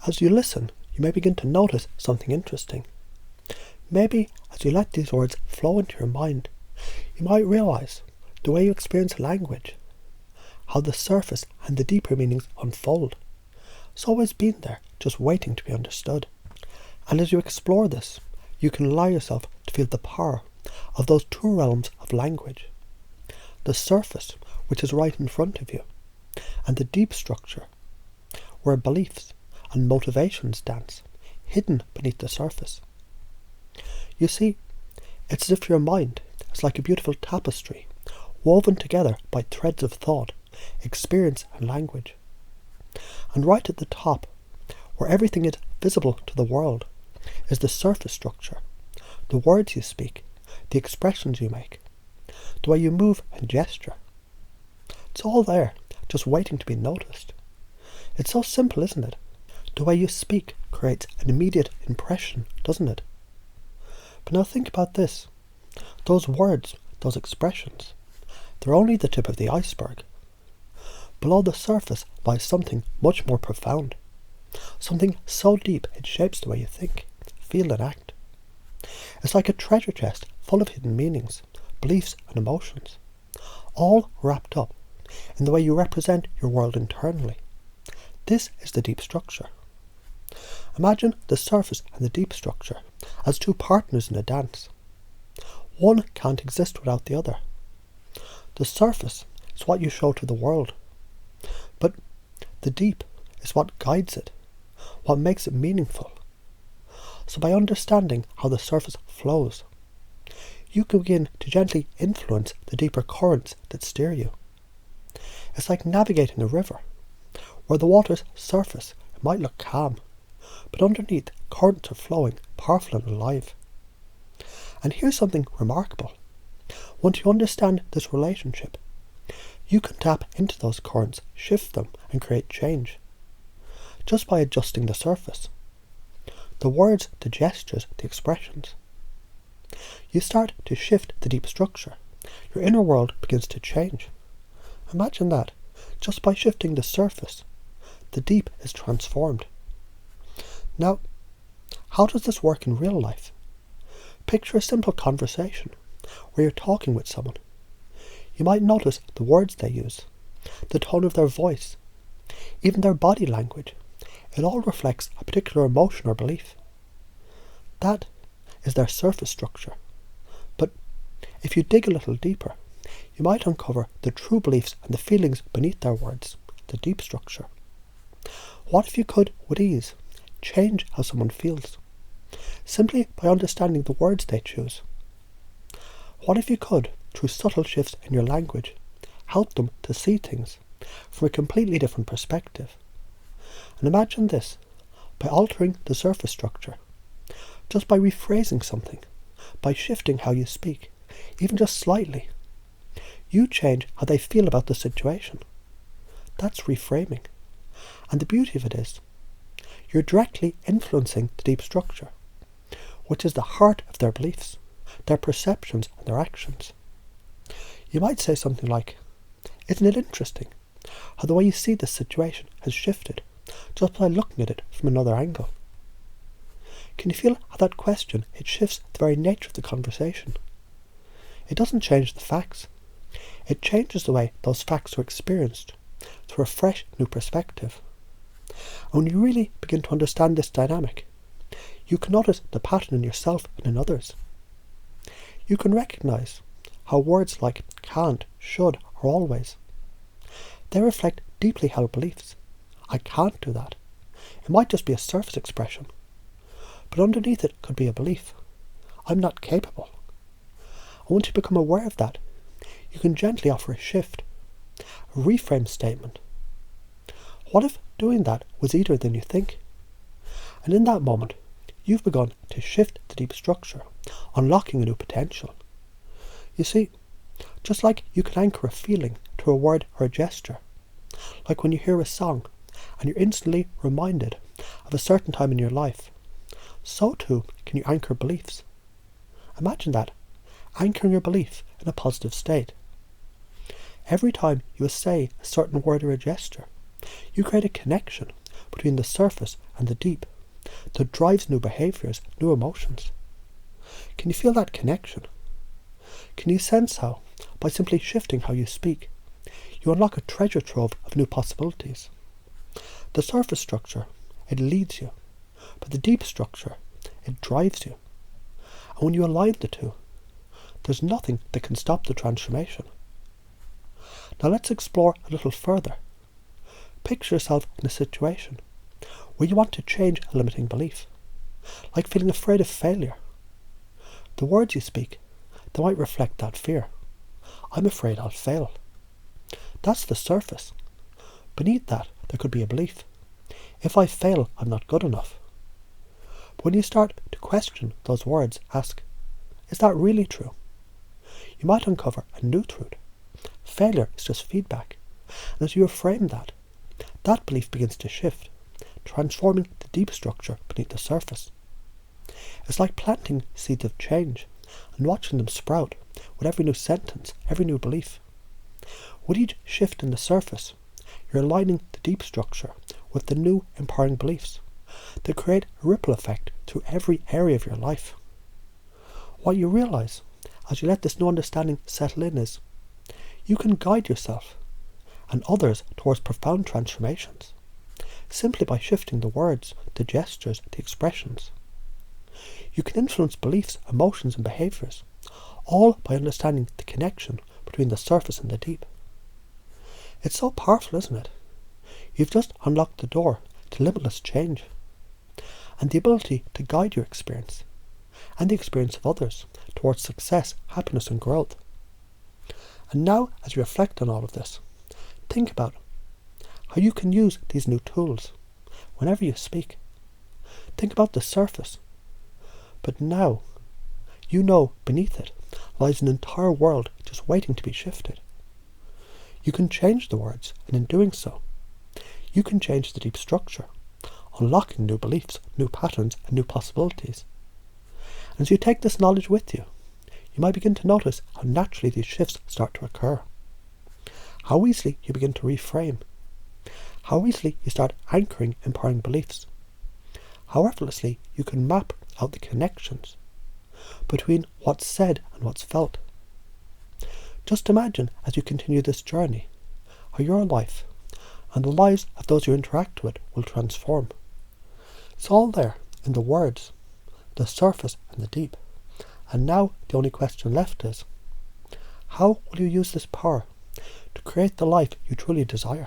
As you listen, you may begin to notice something interesting. Maybe as you let these words flow into your mind, you might realise the way you experience language, how the surface and the deeper meanings unfold. It's always been there, just waiting to be understood. And as you explore this, you can allow yourself to feel the power of those two realms of language. The surface, which is right in front of you, and the deep structure, where beliefs and motivations dance, hidden beneath the surface. You see, it's as if your mind is like a beautiful tapestry, woven together by threads of thought, experience and language. And right at the top, where everything is visible to the world, is the surface structure, the words you speak, the expressions you make, the way you move and gesture. It's all there, just waiting to be noticed. It's so simple, isn't it? The way you speak creates an immediate impression, doesn't it? But now think about this. Those words, those expressions, they're only the tip of the iceberg. Below the surface lies something much more profound. Something so deep it shapes the way you think, feel and act. It's like a treasure chest full of hidden meanings, beliefs and emotions, all wrapped up in the way you represent your world internally. This is the deep structure. Imagine the surface and the deep structure as two partners in a dance. One can't exist without the other. The surface is what you show to the world, but the deep is what guides it, what makes it meaningful. So by understanding how the surface flows, you can begin to gently influence the deeper currents that steer you. It's like navigating a river, where the water's surface might look calm, but underneath currents are flowing, powerful and alive. And here's something remarkable. Once you understand this relationship, you can tap into those currents, shift them and create change, just by adjusting the surface. The words, the gestures, the expressions. You start to shift the deep structure. Your inner world begins to change. Imagine that. Just by shifting the surface, the deep is transformed. Now, how does this work in real life? Picture a simple conversation where you're talking with someone. You might notice the words they use, the tone of their voice, even their body language. It all reflects a particular emotion or belief. That is their surface structure. But if you dig a little deeper, you might uncover the true beliefs and the feelings beneath their words, the deep structure. What if you could, with ease, change how someone feels, simply by understanding the words they choose? What if you could, through subtle shifts in your language, help them to see things from a completely different perspective? And imagine this, by altering the surface structure, just by rephrasing something, by shifting how you speak, even just slightly, you change how they feel about the situation. That's reframing. And the beauty of it is, you're directly influencing the deep structure, which is the heart of their beliefs, their perceptions and their actions. You might say something like, isn't it interesting how the way you see this situation has shifted just by looking at it from another angle? Can you feel how that question, it shifts the very nature of the conversation? It doesn't change the facts. It changes the way those facts are experienced through a fresh new perspective. And when you really begin to understand this dynamic, you can notice the pattern in yourself and in others. You can recognise how words like can't, should, or always, they reflect deeply held beliefs. I can't do that. It might just be a surface expression, but underneath it could be a belief. I'm not capable. And once you become aware of that, you can gently offer a shift, a reframe statement. What if doing that was easier than you think? And in that moment, you've begun to shift the deep structure, unlocking a new potential. You see, just like you can anchor a feeling to a word or a gesture, like when you hear a song and you're instantly reminded of a certain time in your life, so too can you anchor beliefs. Imagine that, anchoring your belief in a positive state. Every time you say a certain word or a gesture, you create a connection between the surface and the deep that drives new behaviours, new emotions. Can you feel that connection? Can you sense how, by simply shifting how you speak, you unlock a treasure trove of new possibilities? The surface structure, it leads you, but the deep structure, it drives you. And when you align the two, there's nothing that can stop the transformation. Now let's explore a little further. Picture yourself in a situation where you want to change a limiting belief, like feeling afraid of failure. The words you speak, they might reflect that fear. I'm afraid I'll fail. That's the surface. Beneath that, there could be a belief. If I fail, I'm not good enough. But when you start to question those words, ask, is that really true? You might uncover a new truth. Failure is just feedback. And as you reframe that belief begins to shift, transforming the deep structure beneath the surface. It's like planting seeds of change and watching them sprout with every new sentence, every new belief. With each shift in the surface, you're aligning the deep structure with the new empowering beliefs that create a ripple effect through every area of your life. What you realize as you let this new understanding settle in is you can guide yourself and others towards profound transformations simply by shifting the words, the gestures, the expressions. You can influence beliefs, emotions and behaviours, all by understanding the connection between the surface and the deep. It's so powerful, isn't it? You've just unlocked the door to limitless change and the ability to guide your experience and the experience of others towards success, happiness and growth. And now, as you reflect on all of this, think about how you can use these new tools whenever you speak. Think about the surface. But now, you know beneath it lies an entire world just waiting to be shifted. You can change the words, and in doing so, you can change the deep structure, unlocking new beliefs, new patterns, and new possibilities. And as you take this knowledge with you, you might begin to notice how naturally these shifts start to occur. How easily you begin to reframe. How easily you start anchoring empowering beliefs. How effortlessly you can map out the connections between what's said and what's felt. Just imagine as you continue this journey, how your life and the lives of those you interact with will transform. It's all there in the words, the surface and the deep. And now the only question left is, how will you use this power to create the life you truly desire?